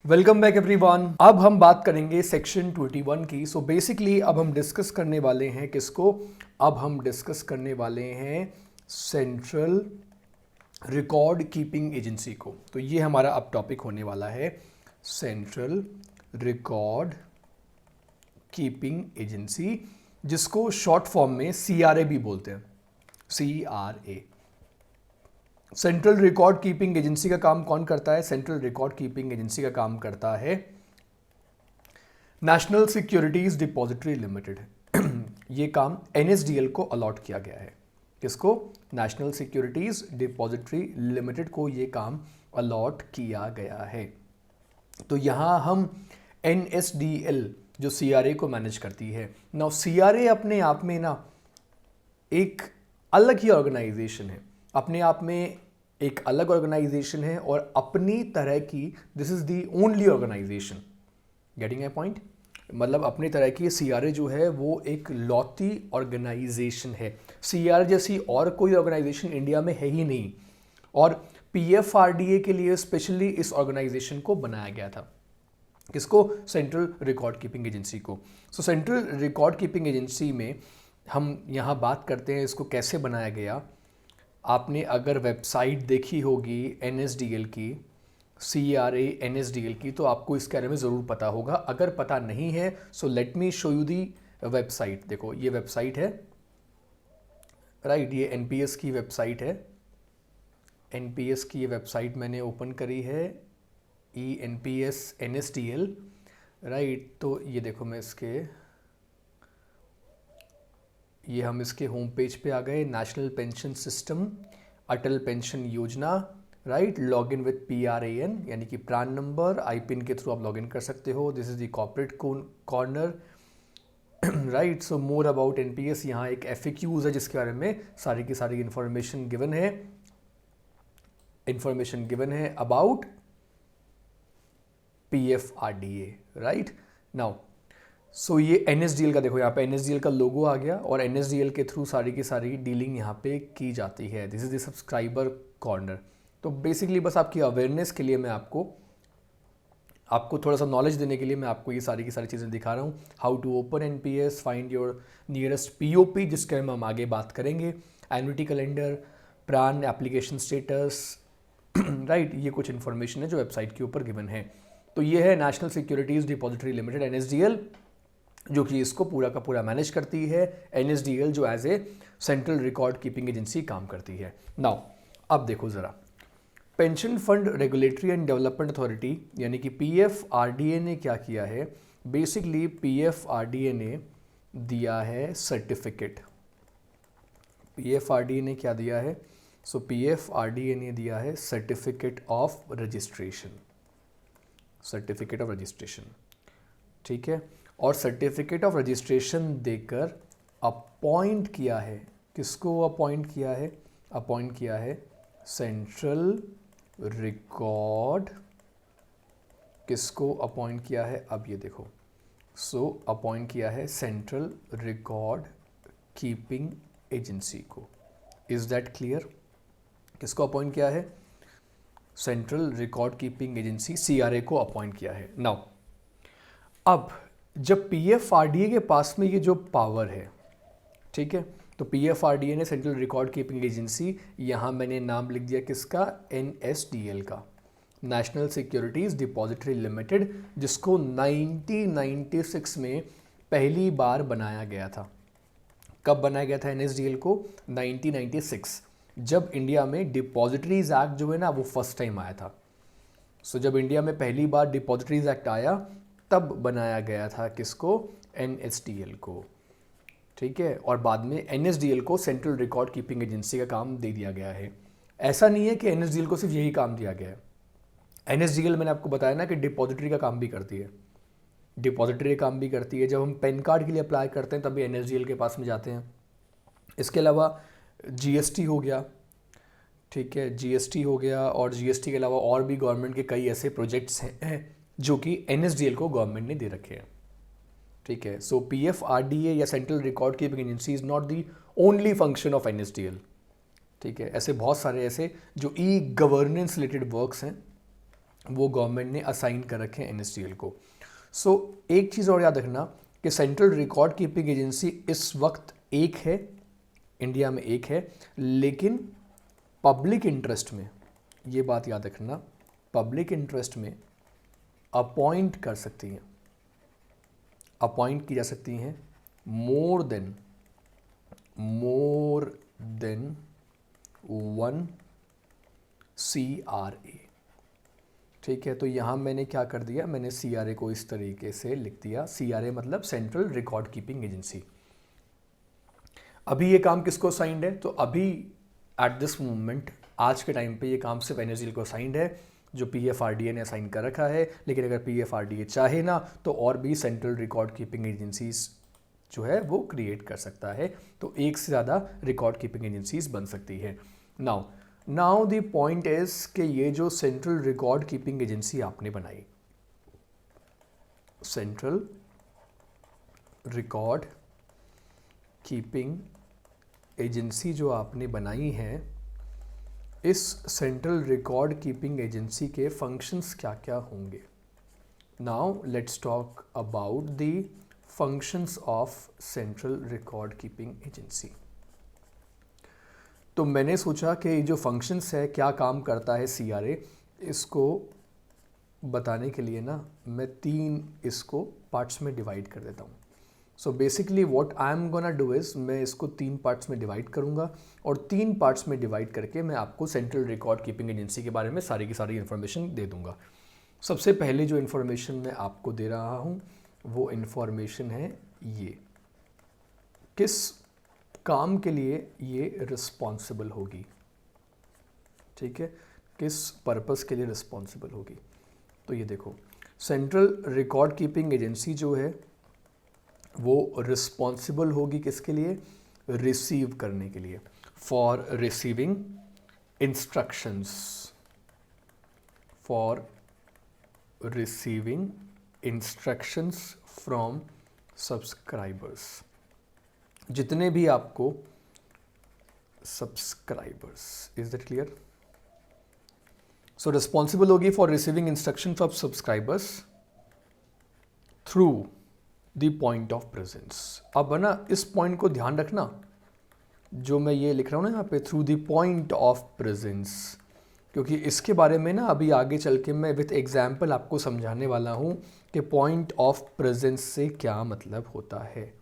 Welcome back everyone. अब हम बात करेंगे सेक्शन 21 की। सो बेसिकली अब हम डिस्कस करने वाले हैं किसको? अब हम डिस्कस करने वाले हैं सेंट्रल रिकॉर्ड कीपिंग एजेंसी को। तो ये हमारा अब टॉपिक होने वाला है सेंट्रल रिकॉर्ड कीपिंग एजेंसी, जिसको शॉर्ट फॉर्म में CRA भी बोलते हैं। CRA, central record keeping agency का काम कौन करता है? सेंट्रल रिकॉर्ड कीपिंग एजेंसी का काम करता है नेशनल सिक्योरिटीज डिपॉजिटरी लिमिटेड। ये काम NSDL को अलॉट किया गया है। किसको? नेशनल सिक्योरिटीज डिपॉजिटरी लिमिटेड को ये काम अलॉट किया गया है। तो यहां हम NSDL जो CRA को मैनेज करती है। नाउ CRA अपने आप में ना एक अलग ही ऑर्गेनाइजेशन है, अपने आप में एक अलग ऑर्गेनाइजेशन है और अपनी तरह की, this is the only organisation. Getting a point? मतलब अपनी तरह की CRA जो है वो एक लौती ऑर्गेनाइजेशन है। CRA जैसी और कोई ऑर्गेनाइजेशन इंडिया में है ही नहीं, और PFRDA के लिए स्पेशली इस ऑर्गेनाइजेशन को बनाया गया था। किसको? सेंट्रल रिकॉर्ड कीपिंग एजेंसी को। सो सेंट्रल रिकॉर्ड कीपिंग एजेंसी में हम यहाँ बात करते हैं इसको कैसे बनाया गया। आपने अगर वेबसाइट देखी होगी NSDL की, CRA NSDL की, तो आपको इसके बारे में ज़रूर पता होगा। अगर पता नहीं है so let me show you the website. देखो ये वेबसाइट है, राइट, ये NPS की वेबसाइट है। NPS की ये वेबसाइट मैंने ओपन करी है, NPS NSDL, राइट। तो ये देखो मैं ये हम इसके होम पेज पे आ गए। नेशनल पेंशन सिस्टम, अटल पेंशन योजना, right. Log in with PRAN यानी कि प्रान नंबर, IPIN के थ्रू आप लॉग इन कर सकते हो। This is the corporate corner, right. So more about NPS, यहाँ एक FAQs है जिसके बारे में सारी की सारी इंफॉर्मेशन गिवन है about PFRDA, right. Now so ये NSDL का, देखो यहाँ पे NSDL का लोगो आ गया और NSDL के थ्रू सारी की सारी डीलिंग यहाँ पे की जाती है। This is the subscriber corner. तो बेसिकली बस आपकी अवेयरनेस के लिए मैं आपको थोड़ा सा नॉलेज देने के लिए मैं आपको ये सारी की सारी चीज़ें दिखा रहा हूँ। How to open NPS, find your nearest POP, जिसके हम आगे बात करेंगे, annuity calendar, PRAN application status, right. ये कुछ इन्फॉर्मेशन है जो वेबसाइट के ऊपर गिवन है। तो ये है national securities depository limited NSDL, जो कि इसको पूरा का पूरा मैनेज करती है। NSDL जो as a central record keeping agency काम करती है। नाउ अब देखो ज़रा, pension fund regulatory and development authority यानी कि PFRDA ने क्या किया है? बेसिकली PFRDA ने दिया है सर्टिफिकेट। PFRDA ने क्या दिया है? सो PFRDA ने दिया है सर्टिफिकेट ऑफ रजिस्ट्रेशन, ठीक है। और सर्टिफिकेट ऑफ रजिस्ट्रेशन देकर अपॉइंट किया है, किसको अपॉइंट किया है? अपॉइंट किया है सेंट्रल रिकॉर्ड, किसको अपॉइंट किया है? अब ये देखो, सो अपॉइंट किया है सेंट्रल रिकॉर्ड कीपिंग एजेंसी को। Is that clear? किसको अपॉइंट किया है? Central record keeping agency CRA को अपॉइंट किया है। नाउ अब जब PFRDA के पास में ये जो पावर है, ठीक है, तो PFRDA ने सेंट्रल रिकॉर्ड कीपिंग एजेंसी, यहाँ मैंने नाम लिख दिया किसका? NSDL का, नेशनल सिक्योरिटीज़ डिपॉजिटरी लिमिटेड, जिसको 1996 में पहली बार बनाया गया था। कब बनाया गया था NSDL को? 1996, जब इंडिया में डिपॉजिटरीज एक्ट जो है ना वो फर्स्ट टाइम आया था। सो जब इंडिया में पहली बार डिपॉजिटरीज एक्ट आया तब बनाया गया था किसको? NSDL को, ठीक है। और बाद में NSDL को सेंट्रल रिकॉर्ड कीपिंग एजेंसी का काम दे दिया गया है। ऐसा नहीं है कि NSDL को सिर्फ यही काम दिया गया है। NSDL मैंने आपको बताया ना कि डिपॉजिटरी का काम भी करती है, डिपॉजिटरी काम भी करती है। जब हम पैन कार्ड के लिए अप्लाई करते हैं तभी NSDL के पास में जाते हैं। इसके अलावा GST हो गया, ठीक है, GST हो गया, और GST के अलावा और भी गवर्नमेंट के कई ऐसे प्रोजेक्ट्स हैं जो कि NSDL को गवर्नमेंट ने दे रखे हैं, ठीक है। सो PFRDA या central record keeping agency is not the only function of NSDL, ठीक है। ऐसे बहुत सारे ऐसे जो गवर्नेंस रिलेटेड वर्क्स हैं वो गवर्नमेंट ने असाइन कर रखे हैं एनएसडीएल को। सो एक चीज़ और याद रखना कि सेंट्रल रिकॉर्ड कीपिंग एजेंसी इस वक्त एक है, इंडिया में एक है, लेकिन पब्लिक इंटरेस्ट में, ये बात याद रखना, पब्लिक इंटरेस्ट में अपॉइंट कर सकती हैं, अपॉइंट की जा सकती हैं मोर देन 1 CRA। ठीक है, तो यहाँ मैंने क्या कर दिया, मैंने CRA को इस तरीके से लिख दिया। CRA मतलब सेंट्रल रिकॉर्ड कीपिंग एजेंसी। अभी ये काम किसको असाइंड है, तो अभी एट दिस मोमेंट आज के टाइम पे ये काम सिर्फ एनएसडीएल को असाइंड है, जो PFRDA ने असाइन कर रखा है। लेकिन अगर PFRDA चाहे ना तो और भी सेंट्रल रिकॉर्ड कीपिंग एजेंसीज जो है वो क्रिएट कर सकता है, तो एक से ज़्यादा रिकॉर्ड कीपिंग एजेंसीज बन सकती है। नाउ द पॉइंट इज कि ये जो सेंट्रल रिकॉर्ड कीपिंग एजेंसी आपने बनाई, सेंट्रल रिकॉर्ड कीपिंग एजेंसी जो आपने बनाई है, इस सेंट्रल रिकॉर्ड कीपिंग एजेंसी के फंक्शंस क्या क्या होंगे। Now let's talk about the functions of central record keeping agency. तो मैंने सोचा कि जो फंक्शंस है, क्या काम करता है CRA, इसको बताने के लिए ना मैं 3 इसको पार्ट्स में डिवाइड कर देता हूँ। So basically what I am gonna do is, मैं इसको 3 पार्ट्स में डिवाइड करूँगा और 3 पार्ट्स में डिवाइड करके मैं आपको सेंट्रल रिकॉर्ड कीपिंग एजेंसी के बारे में सारी की सारी इन्फॉर्मेशन दे दूँगा। सबसे पहले जो इन्फॉर्मेशन मैं आपको दे रहा हूँ वो इन्फॉर्मेशन है ये, किस काम के लिए ये रिस्पॉन्सिबल होगी। ठीक है, किस पर्पस के लिए रिस्पॉन्सिबल होगी। तो ये देखो, सेंट्रल रिकॉर्ड कीपिंग एजेंसी जो है वो रिस्पॉन्सिबल होगी किसके लिए, रिसीव करने के लिए, for receiving instructions, for receiving instructions from subscribers. जितने भी आपको subscribers, is that clear. So responsible होगी for receiving instruction of subscribers through the point of presence. अब है ना, इस पॉइंट को ध्यान रखना, जो मैं ये लिख रहा हूँ ना यहाँ पे, through the point of presence, क्योंकि इसके बारे में ना अभी आगे चल के मैं विथ एग्जाम्पल आपको समझाने वाला हूँ कि पॉइंट ऑफ प्रेजेंस से क्या मतलब होता है।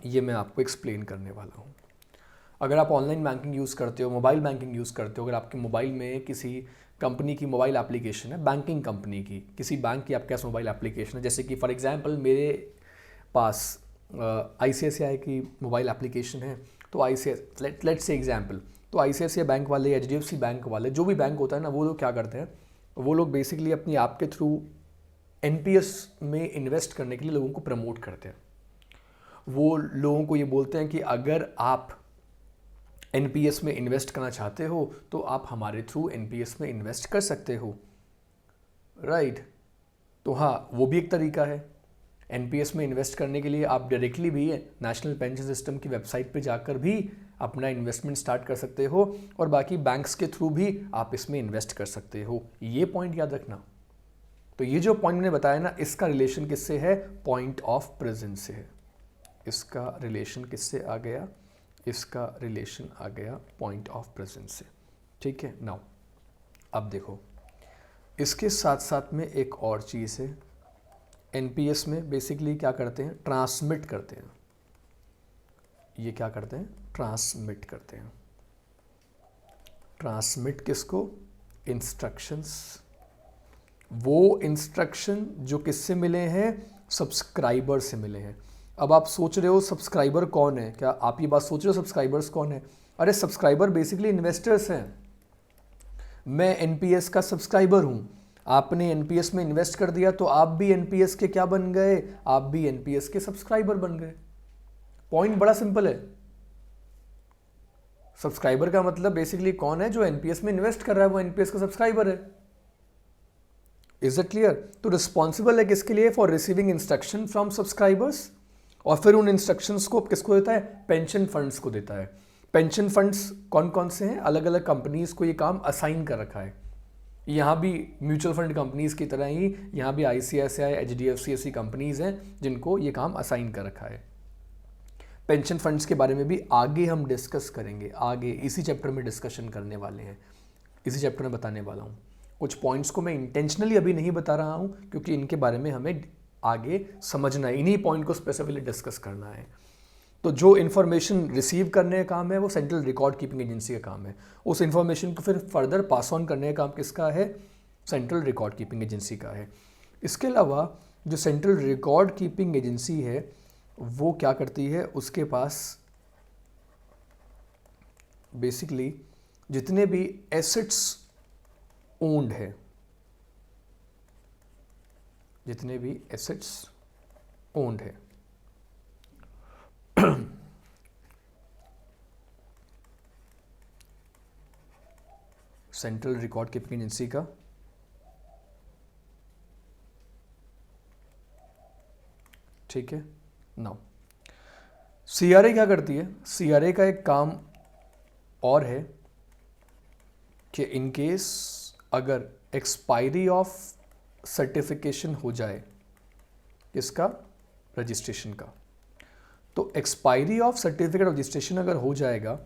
ये मैं आपको एक्सप्लेन करने वाला हूँ। अगर आप ऑनलाइन बैंकिंग यूज़ करते हो, मोबाइल बैंकिंग यूज़ करते हो, अगर आपके मोबाइल में किसी कंपनी की मोबाइल एप्लीकेशन है, बैंकिंग कंपनी की किसी बैंक की आपके पास मोबाइल एप्लीकेशन है, जैसे कि फॉर एग्जांपल मेरे पास ICICI की मोबाइल एप्लीकेशन है, तो लेट्स से एग्जांपल, तो ICICI बैंक वाले, HDFC बैंक वाले, जो भी बैंक होता है ना, वो लोग क्या करते हैं, वो लोग बेसिकली अपनी ऐप के थ्रू NPS में इन्वेस्ट करने के लिए लोगों को प्रमोट करते हैं। वो लोगों को ये बोलते हैं कि अगर आप NPS में इन्वेस्ट करना चाहते हो तो आप हमारे थ्रू NPS में इन्वेस्ट कर सकते हो, राइट। तो हाँ, वो भी एक तरीका है। NPS में इन्वेस्ट करने के लिए आप डायरेक्टली भी नेशनल पेंशन सिस्टम की वेबसाइट पे जाकर भी अपना इन्वेस्टमेंट स्टार्ट कर सकते हो और बाकी बैंक्स के थ्रू भी आप इसमें इन्वेस्ट कर सकते हो। ये पॉइंट याद रखना। तो ये जो पॉइंट मैंने बताया ना, इसका रिलेशन किससे है, पॉइंट ऑफ प्रेजेंस से है। इसका रिलेशन किससे आ गया, इसका रिलेशन आ गया पॉइंट ऑफ प्रेजेंस से। ठीक है, नाउ अब देखो, इसके साथ साथ में एक और चीज़ है। NPS में बेसिकली क्या करते हैं, ट्रांसमिट करते हैं। ये क्या करते हैं, ट्रांसमिट करते हैं। ट्रांसमिट किसको, इंस्ट्रक्शंस। वो इंस्ट्रक्शन जो किससे मिले हैं, सब्सक्राइबर से मिले हैं। अब आप सोच रहे हो सब्सक्राइबर कौन है, क्या आप ये बात सोच रहे हो सब्सक्राइबर्स कौन है? अरे सब्सक्राइबर बेसिकली इन्वेस्टर्स हैं। मैं NPS का सब्सक्राइबर हूँ, आपने NPS में इन्वेस्ट कर दिया तो आप भी NPS के क्या बन गए, आप भी NPS के सब्सक्राइबर बन गए। पॉइंट बड़ा सिंपल है। सब्सक्राइबर का मतलब बेसिकली कौन है, जो NPS में इन्वेस्ट कर रहा है वो NPS का सब्सक्राइबर है। Is it clear? तो रिस्पॉन्सिबल है किसके लिए, for receiving instruction from subscribers, और फिर उन इंस्ट्रक्शंस को किसको देता है, पेंशन फंड्स को देता है। पेंशन फंड्स कौन कौन से हैं, अलग अलग कंपनीज को ये काम असाइन कर रखा है। यहाँ भी म्यूचुअल फंड कंपनीज की तरह ही यहाँ भी ICICI, HDFC ऐसी कंपनीज हैं जिनको ये काम असाइन कर रखा है। पेंशन फंड्स के बारे में भी आगे हम डिस्कस करेंगे, आगे इसी चैप्टर में डिस्कशन करने वाले हैं, इसी चैप्टर में बताने वाला हूँ। कुछ पॉइंट्स को मैं इंटेंशनली अभी नहीं बता रहा हूँ क्योंकि इनके बारे में हमें आगे समझना है, इन्हीं पॉइंट को स्पेसिफिकली डिस्कस करना है। तो जो इन्फॉर्मेशन रिसीव करने का काम है वो सेंट्रल रिकॉर्ड कीपिंग एजेंसी का काम है, उस इन्फॉर्मेशन को फिर फर्दर पास ऑन करने का काम किसका है? सेंट्रल रिकॉर्ड कीपिंग एजेंसी का है। इसके अलावा जो सेंट्रल रिकॉर्ड कीपिंग एजेंसी है वो क्या करती है, उसके पास बेसिकली जितने भी एसेट्स ओन्ड है, जितने भी एसेट्स ओन्ड है, सेंट्रल रिकॉर्ड कीपिंग एजेंसी का ठीक है। नाउ CRA क्या करती है? CRA का एक काम और है कि इन केस अगर एक्सपायरी ऑफ सर्टिफिकेशन हो जाए, किसका? रजिस्ट्रेशन का। तो expiry of certificate of registration अगर हो जाएगा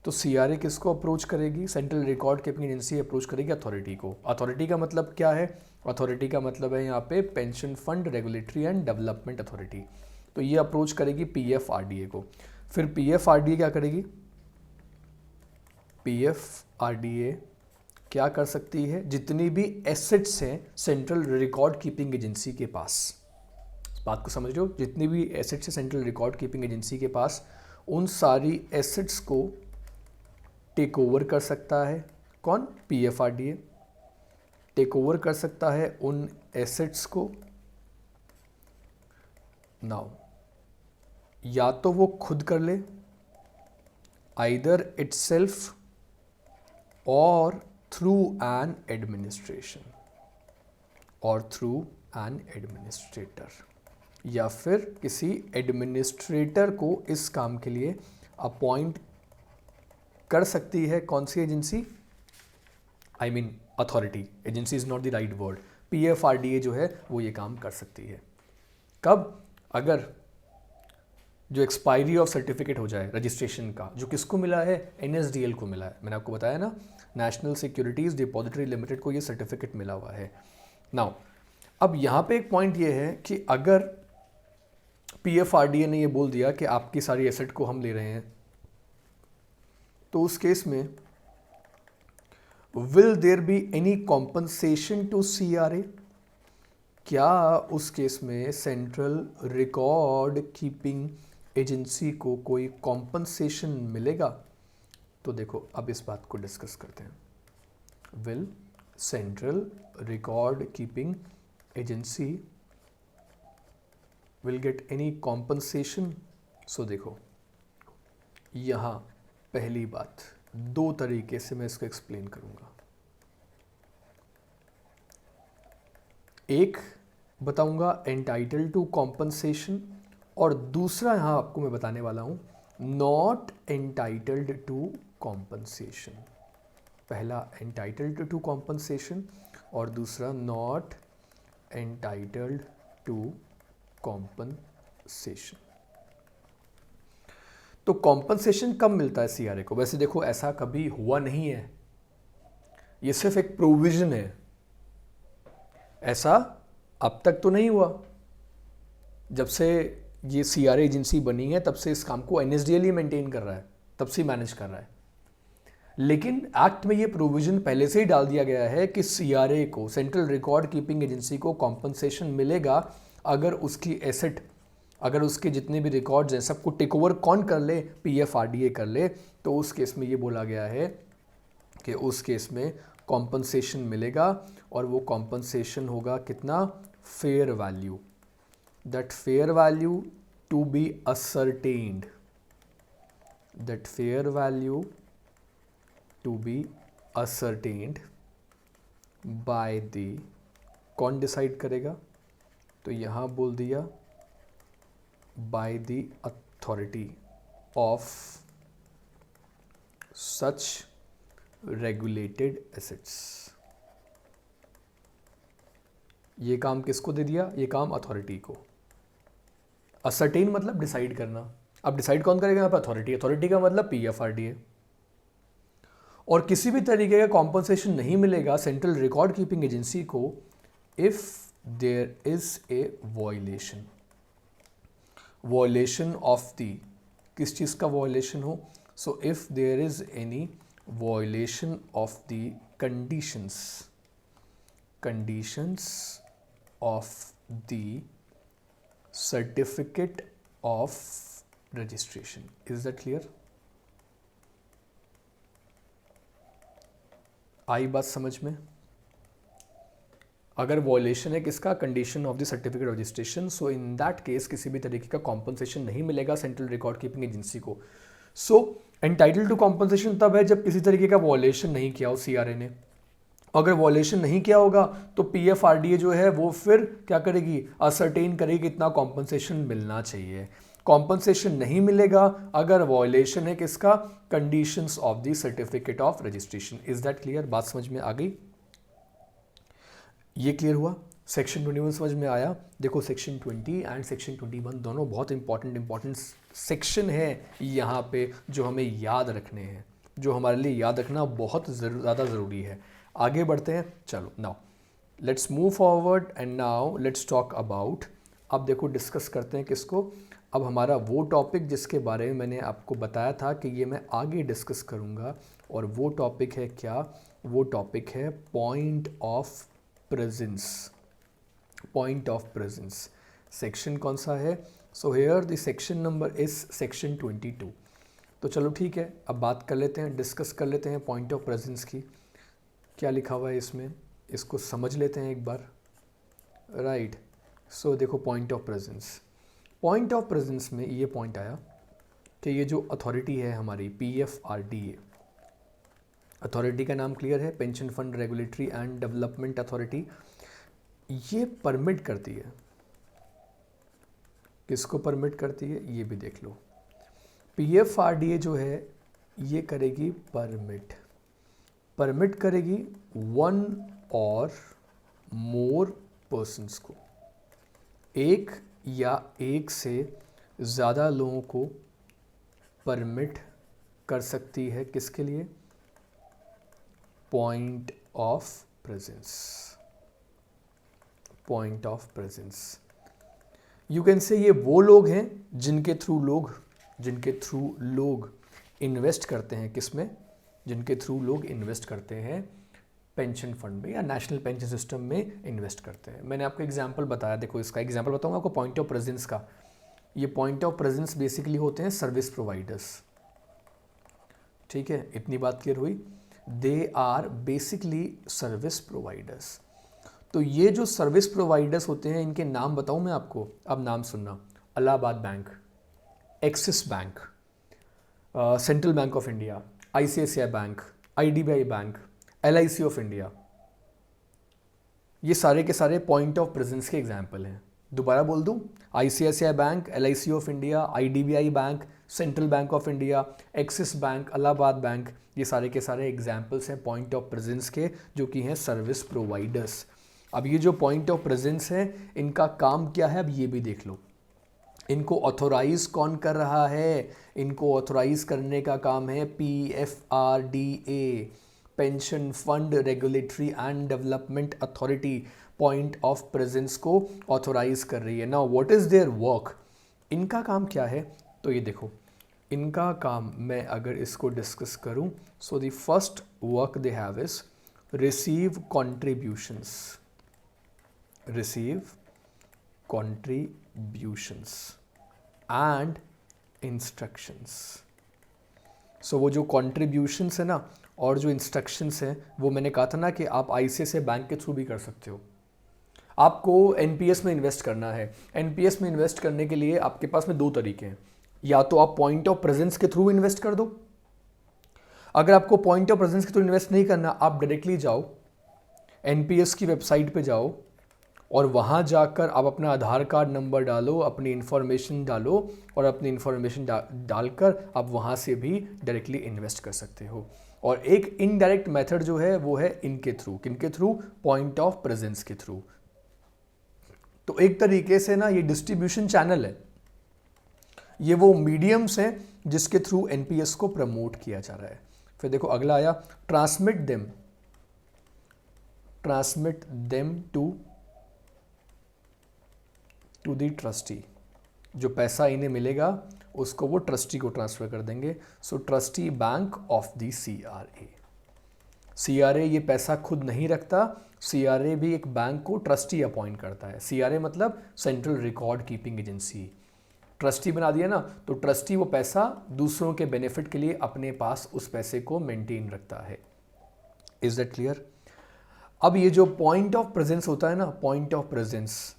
तो CRA किसको अप्रोच करेगी? Central record keeping agency approach करेगी अथॉरिटी को। अथॉरिटी का मतलब क्या है? अथॉरिटी का मतलब है यहाँ पे pension fund regulatory and development authority. तो ये अप्रोच करेगी PFRDA को। फिर PFRDA क्या करेगी? PFRDA क्या कर सकती है? जितनी भी एसेट्स हैं सेंट्रल रिकॉर्ड कीपिंग एजेंसी के पास, इस बात को समझ रहे हो, जितनी भी एसेट्स हैं सेंट्रल रिकॉर्ड कीपिंग एजेंसी के पास, उन सारी एसेट्स को टेक ओवर कर सकता है। कौन? PFRDA टेक ओवर कर सकता है उन एसेट्स को। नाउ या तो वो खुद कर ले, आइदर इटसेल्फ और थ्रू एन एडमिनिस्ट्रेशन और थ्रू एन एडमिनिस्ट्रेटर, या फिर किसी एडमिनिस्ट्रेटर को इस काम के लिए अपॉइंट कर सकती है। कौन सी agency? I mean authority, agency is not the right word. PFRDA जो है वो ये काम कर सकती है। कब? अगर जो एक्सपायरी ऑफ सर्टिफिकेट हो जाए रजिस्ट्रेशन का, जो किसको मिला है? NSDL को मिला है। मैंने आपको बताया ना, नेशनल सिक्योरिटीज़ डिपॉजिटरी लिमिटेड को ये सर्टिफिकेट मिला हुआ है। नाउ अब यहाँ पे एक पॉइंट ये है कि अगर PFRDA ने ये बोल दिया कि आपकी सारी एसेट को हम ले रहे हैं, तो उस केस में will there be any compensation to CRA? क्या उस केस में सेंट्रल रिकॉर्ड कीपिंग एजेंसी को कोई कॉम्पनसेशन मिलेगा? तो देखो अब इस बात को डिस्कस करते हैं। Will central record keeping agency will get any compensation? So देखो यहाँ पहली बात, दो तरीके से मैं इसको एक्सप्लेन करूंगा। एक बताऊंगा एंटाइटल टू कॉम्पनसेशन, और दूसरा यहां आपको मैं बताने वाला हूं नॉट एंटाइटल्ड टू कॉम्पनसेशन। पहला एंटाइटल्ड टू कॉम्पनसेशन और दूसरा नॉट एंटाइटल्ड टू कॉम्पनसेशन। तो कॉम्पनसेशन कब मिलता है CRA को? वैसे देखो ऐसा कभी हुआ नहीं है, ये सिर्फ एक प्रोविजन है, ऐसा अब तक तो नहीं हुआ। जब से ये CRA एजेंसी बनी है तब से इस काम को NSDL ही मेंटेन कर रहा है, तब से मैनेज कर रहा है। लेकिन एक्ट में ये प्रोविजन पहले से ही डाल दिया गया है कि CRA को, सेंट्रल रिकॉर्ड कीपिंग एजेंसी को कॉम्पनसेशन मिलेगा अगर उसकी एसेट, अगर उसके जितने भी रिकॉर्ड्स हैं सबको टेक ओवर कौन कर ले? PFRDA कर ले। तो उस केस में ये बोला गया है कि उस केस में कॉम्पनसेशन मिलेगा, और वो कॉम्पनसेशन होगा कितना? Fair value. That fair value to be ascertained, that fair value to be ascertained by the, कौन डिसाइड करेगा? तो यहाँ बोल दिया by the authority of such regulated assets, ये काम किसको दे दिया, ये काम अथॉरिटी को। असर्टेन मतलब डिसाइड करना, अब डिसाइड कौन करेगा यहाँ पर, अथॉरिटी। अथॉरिटी का मतलब PFRDA। और किसी भी तरीके का कॉम्पनसेशन नहीं मिलेगा सेंट्रल रिकॉर्ड कीपिंग एजेंसी को if there is a violation of the, किस चीज़ का वॉयलेशन हो, so if there is any violation of the conditions of the certificate of registration. Is that clear? आई बात समझ में? अगर वॉयलेशन है किसका, condition of the certificate registration, so in that case किसी भी तरीके का कॉम्पनसेशन नहीं मिलेगा सेंट्रल रिकॉर्ड कीपिंग एजेंसी को। सो एंटाइटल टू कॉम्पनसेशन तब है जब किसी तरीके का वॉयलेशन नहीं किया हो CRA ने। अगर वॉयलेशन नहीं किया होगा तो PFRDA जो है वो फिर क्या करेगी, असर्टेन करेगी कितना कॉम्पनसेशन मिलना चाहिए। कॉम्पनसेशन नहीं मिलेगा अगर वॉयलेशन है किसका, conditions of the certificate of registration. Is that clear? बात समझ में आ गई? ये क्लियर हुआ? सेक्शन 21 समझ में आया? देखो सेक्शन 20 एंड सेक्शन 21 दोनों बहुत इंपॉर्टेंट सेक्शन है यहाँ पे जो हमें याद रखने हैं, जो हमारे लिए याद रखना बहुत ज़्यादा ज़रूरी है। आगे बढ़ते हैं, चलो now let's move forward and now let's talk about, अब देखो डिस्कस करते हैं किसको, अब हमारा वो टॉपिक जिसके बारे में मैंने आपको बताया था कि ये मैं आगे डिस्कस करूँगा, और वो टॉपिक है क्या, वो टॉपिक है point of presence. Point of presence section कौन सा है, so here the section number is section 22। तो चलो ठीक है, अब बात कर लेते हैं, डिस्कस कर लेते हैं पॉइंट ऑफ प्रेजेंस की। क्या लिखा हुआ है इसमें, इसको समझ लेते हैं एक बार, राइट। सो देखो point of presence, point of presence में ये पॉइंट आया कि ये जो अथॉरिटी है हमारी PFRDA, अथॉरिटी का नाम क्लियर है, pension fund regulatory and development authority, ये परमिट करती है, किसको परमिट करती है ये भी देख लो। PFRDA जो है ये करेगी परमिट करेगी वन और मोर पर्सन्स को, एक या एक से ज़्यादा लोगों को परमिट कर सकती है, किसके लिए, point of presence. Point of presence you can say ये वो लोग हैं जिनके थ्रू लोग इन्वेस्ट करते हैं, किसमें, जिनके थ्रू लोग इन्वेस्ट करते हैं पेंशन फंड में या नेशनल पेंशन सिस्टम में इन्वेस्ट करते हैं। मैंने आपको एग्जांपल बताया, देखो इसका एग्जांपल बताऊंगा आपको पॉइंट ऑफ प्रेजेंस का। ये पॉइंट ऑफ प्रेजेंस बेसिकली होते हैं सर्विस प्रोवाइडर्स, ठीक है, इतनी बात क्लियर हुई। They are basically service providers. तो ये जो सर्विस प्रोवाइडर्स होते हैं इनके नाम बताऊं मैं आपको, अब नाम सुनना, Allahabad bank, Axis bank, central bank of India, ICICI bank, IDBI bank, LIC of India, ये सारे के सारे पॉइंट ऑफ प्रेजेंस के एग्जाम्पल हैं। दोबारा बोल दूं, ICICI bank, LIC of India, IDBI bank, central bank of India, axis bank, Allahabad bank, ये सारे के सारे एग्जाम्पल्स हैं पॉइंट ऑफ प्रेजेंस के, जो कि हैं सर्विस प्रोवाइडर्स। अब ये जो पॉइंट ऑफ प्रेजेंस है इनका काम क्या है, अब ये भी देख लो। इनको ऑथोराइज कौन कर रहा है, इनको ऑथोराइज करने का काम है PFRDA, pension fund regulatory and development authority, point of presence को ऑथोराइज कर रही है। Now what is their work, इनका काम क्या है, तो ये देखो इनका काम, मैं अगर इसको डिस्कस करूं, so the first work they have is receive contributions and instructions. So वो जो कॉन्ट्रीब्यूशंस है ना और जो इंस्ट्रक्शंस हैं, वो मैंने कहा था ना कि आप ICICI बैंक के थ्रू भी कर सकते हो। आपको NPS में इन्वेस्ट करना है, NPS में इन्वेस्ट करने के लिए आपके पास में दो तरीके हैं, या तो आप पॉइंट ऑफ प्रेजेंस के थ्रू इन्वेस्ट कर दो। अगर आपको पॉइंट ऑफ प्रेजेंस के थ्रू इन्वेस्ट नहीं करना, आप डायरेक्टली जाओ NPS की वेबसाइट पे जाओ और वहाँ जाकर आप अपना आधार कार्ड नंबर डालो, अपनी इन्फॉर्मेशन डालो, और अपनी इन्फॉर्मेशन डालकर आप वहाँ से भी डायरेक्टली इन्वेस्ट कर सकते हो। और एक इनडायरेक्ट मेथड जो है वो है इनके थ्रू, किनके थ्रू, पॉइंट ऑफ प्रेजेंस के थ्रू। तो एक तरीके से ना ये डिस्ट्रीब्यूशन चैनल है, ये वो मीडियम्स हैं जिसके थ्रू एनपीएस को प्रमोट किया जा रहा है। फिर देखो अगला आया transmit them to the trustee. जो पैसा इन्हें मिलेगा उसको वो ट्रस्टी को ट्रांसफर कर देंगे। So trustee bank of the CRA ये पैसा खुद नहीं रखता, सीआरए भी एक बैंक को ट्रस्टी अपॉइंट करता है। सीआरए मतलब central record keeping agency. Trustee बना दिया ना, तो ट्रस्टी वो पैसा दूसरों के बेनिफिट के लिए अपने पास उस पैसे को मेंटेन रखता है। Is that clear? अब ये जो पॉइंट ऑफ प्रेजेंस होता है ना, पॉइंट ऑफ प्रेजेंस,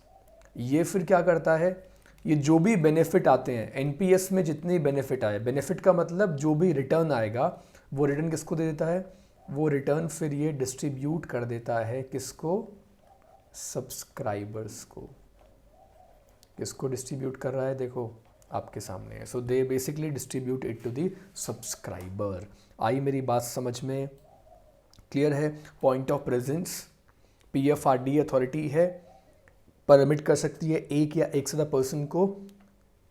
ये फिर क्या करता है, ये जो भी बेनिफिट आते हैं एनपीएस में, जितने बेनिफिट आए, बेनिफिट का मतलब जो भी रिटर्न आएगा वो रिटर्न किसको दे देता है, वो रिटर्न फिर ये डिस्ट्रीब्यूट कर देता है किसको, सब्सक्राइबर्स को। किसको डिस्ट्रीब्यूट कर रहा है, देखो आपके सामने है। So they basically distribute it to the subscriber. आई मेरी बात समझ में? क्लियर है? Point of presence PFRD authority है, परमिट कर सकती है एक या एक से ज़्यादा पर्सन को,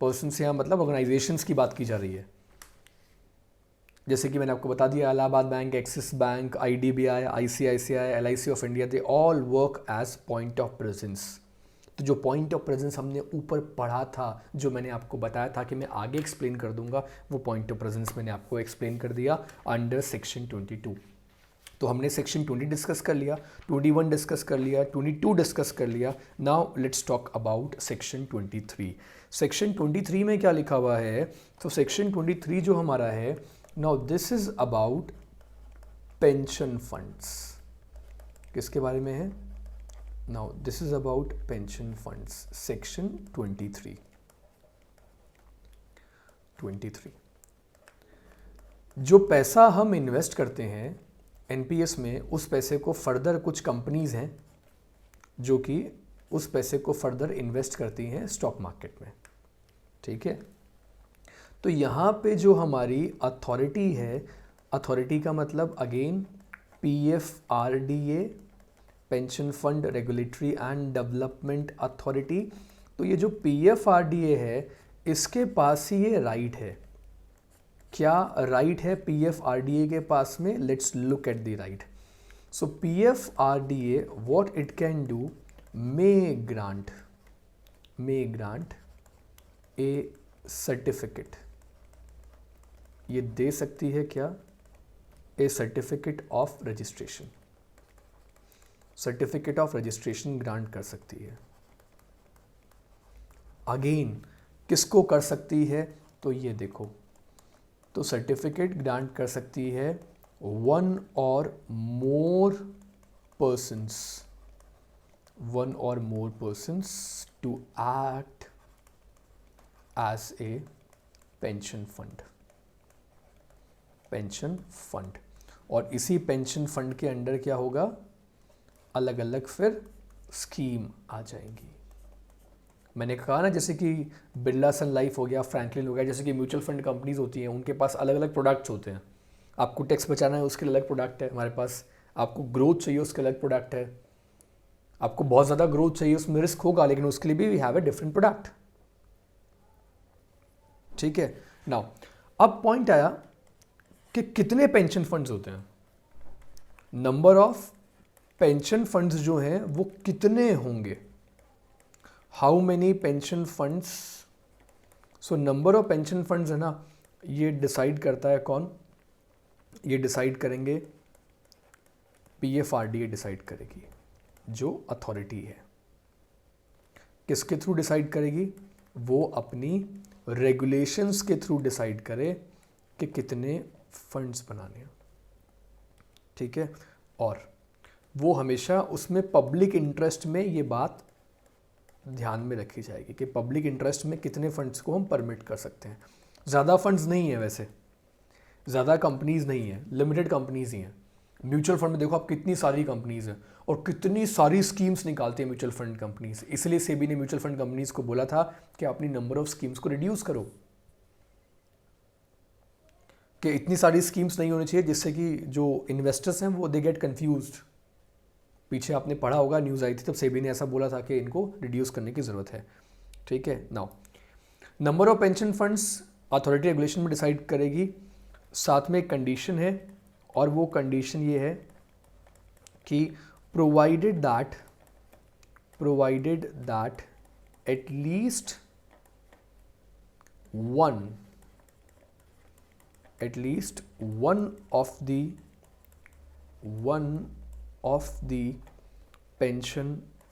पर्सन से यहाँ मतलब ऑर्गेनाइजेशंस की बात की जा रही है। जैसे कि मैंने आपको बता दिया, Allahabad bank, Axis bank, IDBI, ICICI, LIC of India, they all work as point of presence. तो जो पॉइंट ऑफ प्रेजेंस हमने ऊपर पढ़ा था, जो मैंने आपको बताया था कि मैं आगे एक्सप्लेन कर दूंगा, वो पॉइंट ऑफ प्रेजेंस मैंने आपको एक्सप्लेन कर दिया अंडर सेक्शन 22। तो हमने सेक्शन 20 डिस्कस कर लिया, 21 डिस्कस कर लिया, 22 डिस्कस कर लिया। Now let's talk about section 23। Section 23 में क्या लिखा हुआ है, तो सेक्शन 23 जो हमारा है, now this is about pension funds. किसके बारे में है? Now this is about pension funds, section 23। जो पैसा हम इन्वेस्ट करते हैं एनपीएस में, उस पैसे को फर्दर कुछ कंपनीज हैं जो कि उस पैसे को फर्दर इन्वेस्ट करती हैं स्टॉक मार्केट में। ठीक है, तो यहाँ पे जो हमारी अथॉरिटी है, अथॉरिटी का मतलब again PFRDA, pension fund regulatory and development authority. तो ये जो पीएफआरडीए है, इसके पास ही ये राइट है। क्या राइट है पीएफआरडीए के पास में? Let's look at the right. So PFRDA what it can do, may grant a certificate. ये दे सकती है क्या? A certificate of registration. Certificate of registration grant कर सकती है। अगेन किसको कर सकती है? तो ये देखो, तो सर्टिफिकेट ग्रांट कर सकती है वन और more persons to act as a pension fund. और इसी पेंशन फंड के अंडर क्या होगा, अलग अलग फिर स्कीम आ जाएंगी। मैंने कहा ना, जैसे कि बिरला सन लाइफ हो गया, फ्रैंकलिन हो गया, जैसे कि म्यूचुअल फंड कंपनीज होती हैं, उनके पास अलग अलग प्रोडक्ट्स होते हैं। आपको टैक्स बचाना है उसके लिए अलग प्रोडक्ट है हमारे पास, आपको ग्रोथ चाहिए उसके अलग प्रोडक्ट है, आपको बहुत ज़्यादा ग्रोथ चाहिए उसमें रिस्क होगा, लेकिन उसके लिए भी we have a different product. ठीक है, नाउ अब पॉइंट आया कि कितने पेंशन फंड्स होते हैं, नंबर ऑफ पेंशन फंड्स जो हैं वो कितने होंगे, how many pension funds. So number of pension funds है ना, ये डिसाइड करता है कौन, ये डिसाइड करेंगे पीएफआरडीए डिसाइड करेगी, जो अथॉरिटी है। किसके थ्रू डिसाइड करेगी? वो अपनी रेगुलेशंस के थ्रू डिसाइड करे कि कितने फंड्स बनाने हैं। ठीक है, और वो हमेशा उसमें पब्लिक इंटरेस्ट में ये बात ध्यान में रखी जाएगी कि पब्लिक इंटरेस्ट में कितने फंड्स को हम परमिट कर सकते हैं। ज़्यादा फंड्स नहीं है, वैसे ज़्यादा कंपनीज नहीं है, लिमिटेड कंपनीज ही हैं। म्यूचुअल फंड में देखो आप कितनी सारी कंपनीज हैं और कितनी सारी स्कीम्स निकालती है म्यूचुअल फंड कंपनीज। इसलिए सेबी ने म्यूचुअल फंड कंपनीज को बोला था कि अपनी नंबर ऑफ स्कीम्स को रिड्यूस करो, कि इतनी सारी स्कीम्स नहीं होनी चाहिए जिससे कि जो इन्वेस्टर्स हैं वो दे गेट कंफ्यूज्ड। पीछे आपने पढ़ा होगा, न्यूज़ आई थी तब सेबी ने ऐसा बोला था कि इनको रिड्यूस करने की ज़रूरत है। ठीक है, now number of pension funds authority regulation में डिसाइड करेगी। साथ में एक कंडीशन है, और वो कंडीशन ये है कि provided that at least one of the pension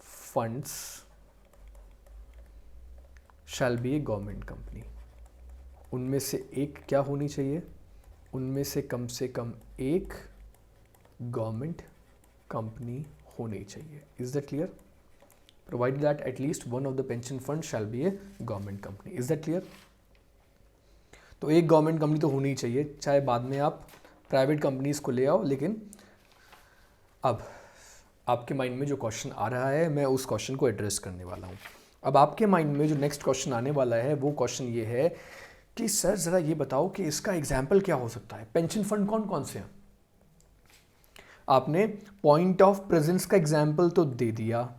funds shall be a government company। उनमें से एक क्या होनी चाहिए? उनमें से कम एक गवर्नमेंट कंपनी होनी चाहिए। Is that clear? Provided that at least one of the pension funds shall be a government company. Is that clear? तो एक गवर्नमेंट कंपनी तो होनी ही चाहिए, चाहे बाद में आप प्राइवेट कंपनीज को ले आओ। लेकिन अब आपके माइंड में जो क्वेश्चन आ रहा है, मैं उस क्वेश्चन को एड्रेस करने वाला हूँ। अब आपके माइंड में जो नेक्स्ट क्वेश्चन आने वाला है वो क्वेश्चन ये है कि सर ज़रा ये बताओ कि इसका एग्जाम्पल क्या हो सकता है? पेंशन फंड कौन कौन से हैं? आपने पॉइंट ऑफ प्रेजेंस का एग्जाम्पल तो दे दिया,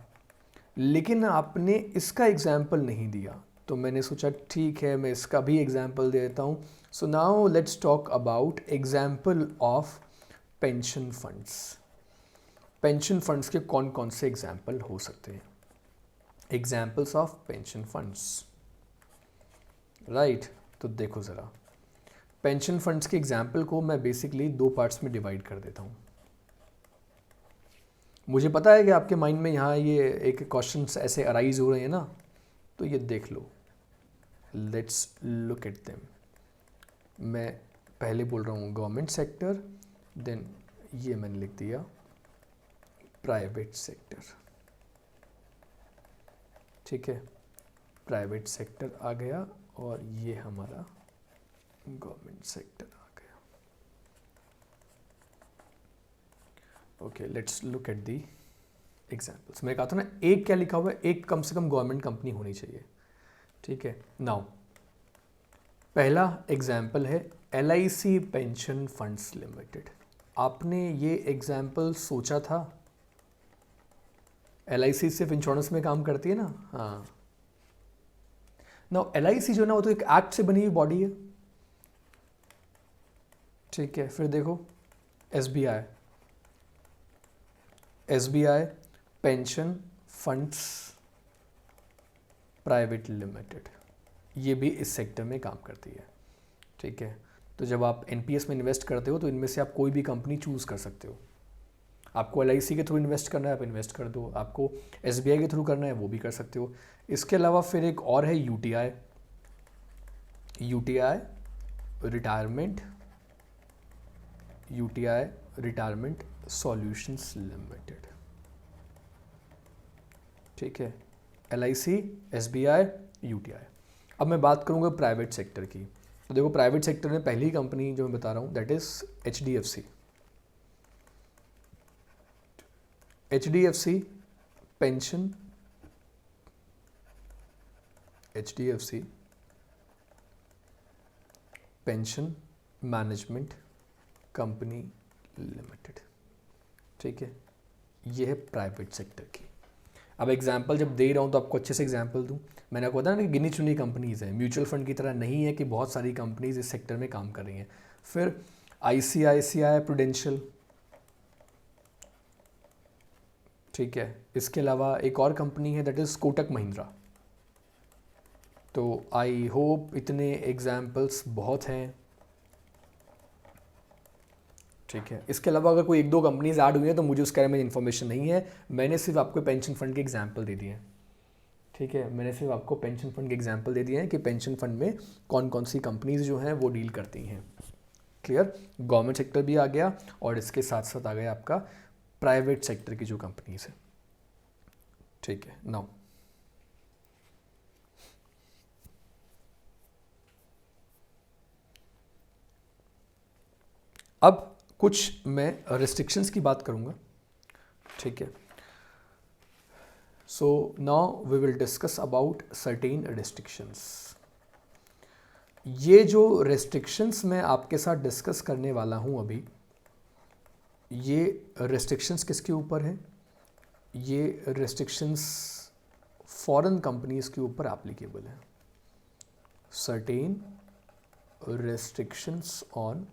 लेकिन आपने इसका एग्जाम्पल नहीं दिया। तो मैंने सोचा ठीक है, मैं इसका भी एग्जाम्पल दे देता हूँ। So now let's talk about example of pension funds. Pension funds के कौन कौन से एग्जाम्पल हो सकते हैं? Examples of pension funds, right. तो देखो ज़रा, पेंशन फंड्स के एग्जाम्पल को मैं बेसिकली दो पार्ट्स में डिवाइड कर देता हूँ। मुझे पता है कि आपके माइंड में यहाँ ये एक क्वेश्चंस ऐसे अराइज हो रहे हैं ना, तो ये देख लो, लेट्स लुक एट देम। मैं पहले बोल रहा हूँ गवर्नमेंट सेक्टर, देन ये मैंने लिख दिया प्राइवेट सेक्टर। ठीक है, प्राइवेट सेक्टर आ गया और ये हमारा गवर्नमेंट सेक्टर आ गया। Okay, let's look at the examples. मैं कहा था ना, एक क्या लिखा हुआ है, एक कम से कम गवर्नमेंट कंपनी होनी चाहिए। ठीक है, नाउ पहला एग्जाम्पल है LIC पेंशन फंड्स लिमिटेड। आपने ये एग्जाम्पल सोचा था? LIC सिर्फ इंश्योरेंस में काम करती है ना? हाँ। नाउ LIC जो ना, वो तो एक एक्ट से बनी हुई बॉडी है। ठीक है, फिर देखो SBI pension funds private limited, ये भी इस सेक्टर में काम करती है। ठीक है, तो जब आप NPS में इन्वेस्ट करते हो तो इनमें से आप कोई भी कंपनी चूज़ कर सकते हो। आपको LIC के थ्रू इन्वेस्ट करना है, आप इन्वेस्ट कर दो। आपको SBI के थ्रू करना है, वो भी कर सकते हो। इसके अलावा फिर एक और है UTI रिटायरमेंट सॉल्यूशंस लिमिटेड। ठीक है, LIC, SBI, UTI। अब मैं बात करूंगा प्राइवेट सेक्टर की। तो देखो, प्राइवेट सेक्टर में पहली कंपनी जो मैं बता रहा हूँ that is HDFC pension, HDFC pension management company limited. ठीक है, ये है प्राइवेट सेक्टर की। अब एग्जाम्पल जब दे रहा हूँ तो आपको अच्छे से एग्जाम्पल दूँ। मैंने आपको बताया ना कि गिनी चुनी कंपनीज़ हैं, म्यूचुअल फंड की तरह नहीं है कि बहुत सारी कंपनीज इस सेक्टर में काम कर रही हैं। फिर ICICI प्रूडेंशियल। ठीक है, इसके अलावा एक और कंपनी है दैट इज़ कोटक महिंद्रा। तो आई होप इतने एग्जाम्पल्स बहुत हैं। ठीक है, इसके अलावा अगर कोई एक दो कंपनीज ऐड हुई हैं तो मुझे उसके बारे में इन्फॉर्मेशन नहीं है। मैंने सिर्फ आपको पेंशन फंड के एग्जाम्पल दे दिए हैं। ठीक है, मैंने सिर्फ आपको पेंशन फंड के एग्जाम्पल दे दिए हैं कि पेंशन फंड में कौन कौन सी कंपनीज जो हैं वो डील करती हैं। क्लियर? गवर्नमेंट सेक्टर भी आ गया और इसके साथ साथ आ गया आपका प्राइवेट सेक्टर की जो कंपनीज है। ठीक है, नाउ अब कुछ मैं रेस्ट्रिक्शंस की बात करूंगा। ठीक है, so now we will discuss about certain restrictions. ये जो रेस्ट्रिक्शंस मैं आपके साथ डिस्कस करने वाला हूं अभी, ये रेस्ट्रिक्शंस किसके ऊपर हैं? ये रेस्ट्रिक्शंस फॉरेन कंपनीज के ऊपर एप्लीकेबल है। Certain restrictions on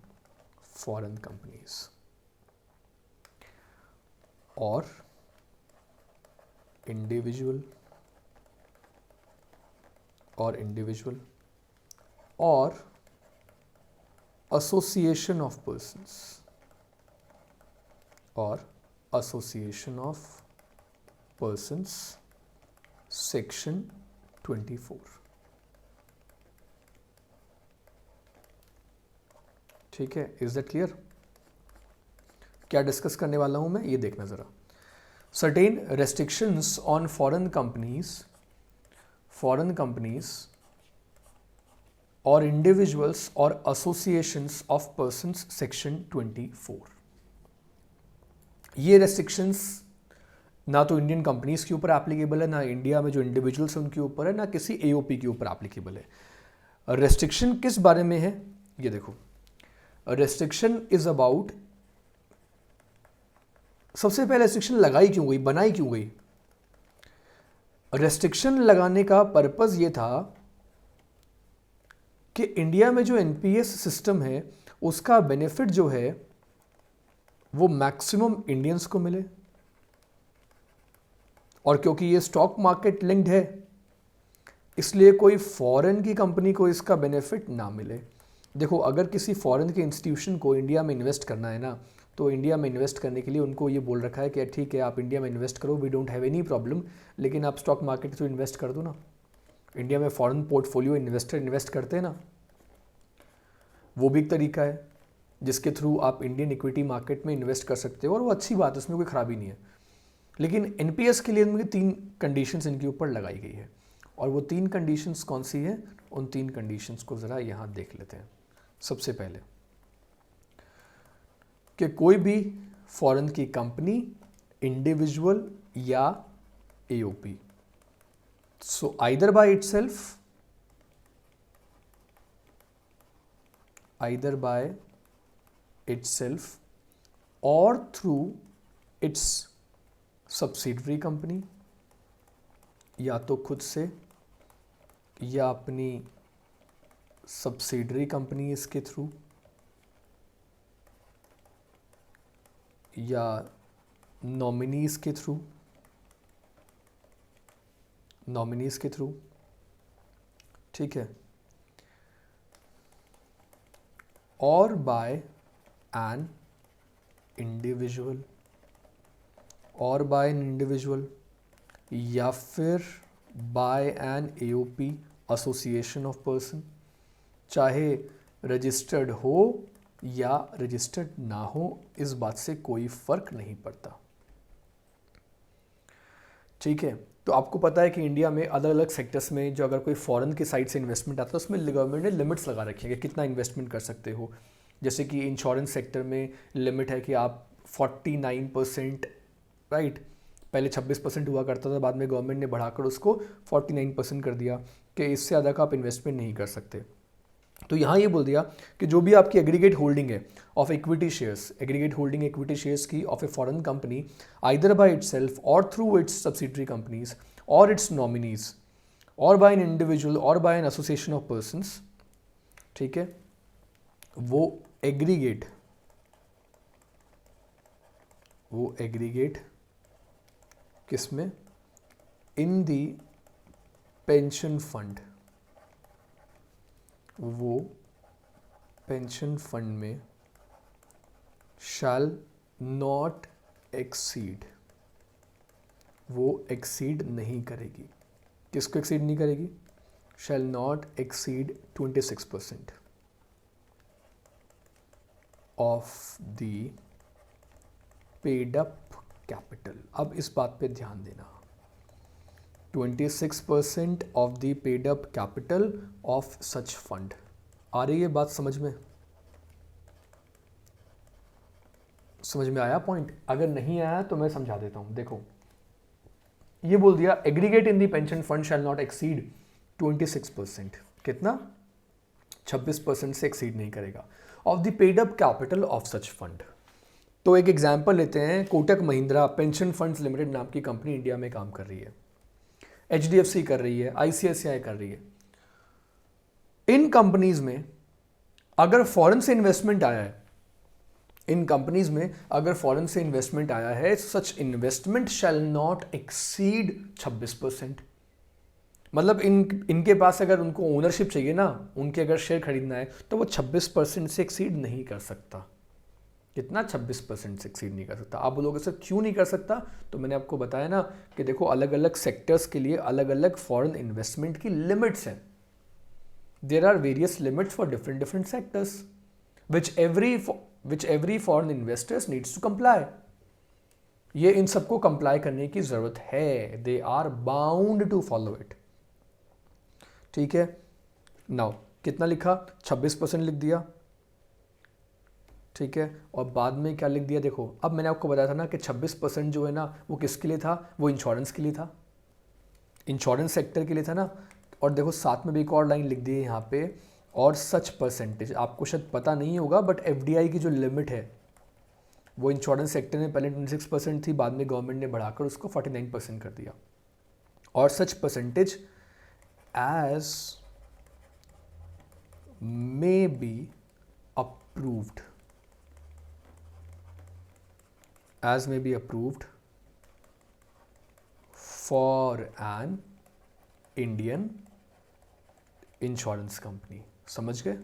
foreign companies or individual or association of persons section 24। ठीक है, इज दैट क्लियर? क्या डिस्कस करने वाला हूं मैं, ये देखना जरा। Certain restrictions on foreign companies और इंडिविजुअल्स और एसोसिएशंस ऑफ पर्संस सेक्शन 24। ये रेस्ट्रिक्शंस ना तो इंडियन कंपनीज के ऊपर एप्लीकेबल है, ना इंडिया में जो इंडिविजुअल्स उनके ऊपर है, ना किसी एओपी के ऊपर एप्लीकेबल है। रेस्ट्रिक्शन किस बारे में है, ये देखो। रेस्ट्रिक्शन इज अबाउट, सबसे पहले रेस्ट्रिक्शन लगाई क्यों गई, बनाई क्यों गई? रेस्ट्रिक्शन लगाने का पर्पस ये था कि इंडिया में जो एनपीएस सिस्टम है उसका बेनिफिट जो है वो मैक्सिमम इंडियंस को मिले, और क्योंकि ये स्टॉक मार्केट लिंक्ड है इसलिए कोई फॉरेन की कंपनी को इसका बेनिफिट ना मिले। देखो, अगर किसी फॉरेन के इंस्टीट्यूशन को इंडिया में इन्वेस्ट करना है ना, तो इंडिया में इन्वेस्ट करने के लिए उनको ये बोल रखा है कि ठीक है आप इंडिया में इन्वेस्ट करो, we don't have any problem, लेकिन आप स्टॉक मार्केट तो इन्वेस्ट कर दो ना। इंडिया में फॉरेन पोर्टफोलियो इन्वेस्टर इन्वेस्ट करते हैं ना, वो भी एक तरीका है जिसके थ्रू आप इंडियन इक्विटी मार्केट में इन्वेस्ट कर सकते हो, और वो अच्छी बात है, उसमें कोई खराबी नहीं है। लेकिन एनपीएस के लिए इनमें 3 कंडीशंस इनके ऊपर लगाई गई है, और वो 3 कंडीशंस कौन सी है, उन 3 कंडीशंस को ज़रा यहाँ देख लेते हैं। सबसे पहले कि कोई भी फॉरेन की कंपनी, इंडिविजुअल या AOP, so either by itself और थ्रू इट्स सब्सिडरी कंपनी, या तो खुद से या अपनी सब्सिडरी कंपनीज के थ्रू, या नॉमिनीज के थ्रू, ठीक है, और बाय एन इंडिविजुअल, या फिर by an AOP, association of person, चाहे रजिस्टर्ड हो या रजिस्टर्ड ना हो, इस बात से कोई फर्क नहीं पड़ता। ठीक है, तो आपको पता है कि इंडिया में अलग अलग सेक्टर्स में जो अगर कोई फॉरेन की साइड से इन्वेस्टमेंट आता है उसमें गवर्नमेंट ने लिमिट्स लगा रखी है कि कितना इन्वेस्टमेंट कर सकते हो। जैसे कि इंश्योरेंस सेक्टर में लिमिट है कि आप 49%, राइट, पहले 26% हुआ करता था, बाद में गवर्नमेंट ने बढ़ाकर उसको 49% कर दिया कि इससे ज़्यादा का आप इन्वेस्टमेंट नहीं कर सकते। तो यहाँ ये बोल दिया कि जो भी आपकी एग्रीगेट होल्डिंग है of equity shares, aggregate holding equity shares की of a foreign company, either by itself और थ्रू इट्स सब्सिडरी कंपनीज और इट्स नॉमिनीज और बाय एन इंडिविजुअल और by an association of persons, ठीक है, वो एग्रीगेट किसमें, इन दी पेंशन फंड, वो पेंशन फंड में शैल नॉट एक्सीड, वो एक्सीड नहीं करेगी। किसको एक्सीड नहीं करेगी? Shall not exceed 26% of the paid up capital. अब इस बात पे ध्यान देना, 26% of the paid up capital of such fund. आ रही है बात समझ में? समझ में आया पॉइंट? अगर नहीं आया तो मैं समझा देता हूं। देखो, ये बोल दिया aggregate in the pension fund shell not exceed 26%। कितना? 26% से एक्सीड नहीं करेगा of the paid up capital of such fund. तो एक एग्जांपल लेते हैं, Kotak Mahindra pension funds limited नाम की कंपनी इंडिया में काम कर रही है, HDFC कर रही है, ICICI कर रही है। इन कंपनीज में अगर फॉरेन से इन्वेस्टमेंट आया है, इन कंपनीज में अगर फॉरेन से इन्वेस्टमेंट आया है, सच इन्वेस्टमेंट शैल नॉट एक्सीड 26%। मतलब इनके पास अगर उनको ओनरशिप चाहिए ना, उनके अगर शेयर खरीदना है, तो वो 26% से एक्सीड नहीं कर सकता। कितना? 26% से एक्सीड नहीं कर सकता। आप बोलोगे सर क्यों नहीं कर सकता? तो मैंने आपको बताया ना कि देखो अलग अलग सेक्टर्स के लिए अलग अलग फॉरेन इन्वेस्टमेंट की लिमिट्स हैं। There are various limits for different different sectors which every foreign investors needs to comply. ये इन सबको कंप्लाई करने की जरूरत है, they are bound to follow it. ठीक है, नाउ कितना लिखा? 26% लिख दिया। ठीक है, और बाद में क्या लिख दिया? देखो अब मैंने आपको बताया था ना कि 26% जो है ना वो किसके लिए था? वो इंश्योरेंस के लिए था, इंश्योरेंस सेक्टर के लिए था ना। और देखो साथ में भी एक और लाइन लिख दी है यहाँ पे, और सच परसेंटेज। आपको शायद पता नहीं होगा बट FDI की जो लिमिट है वो इंश्योरेंस सेक्टर में पहले 26% थी, बाद में गवर्नमेंट ने बढ़ाकर उसको 49% कर दिया। और such percentage as may be approved, as may be approved for an Indian insurance company. समझ गए?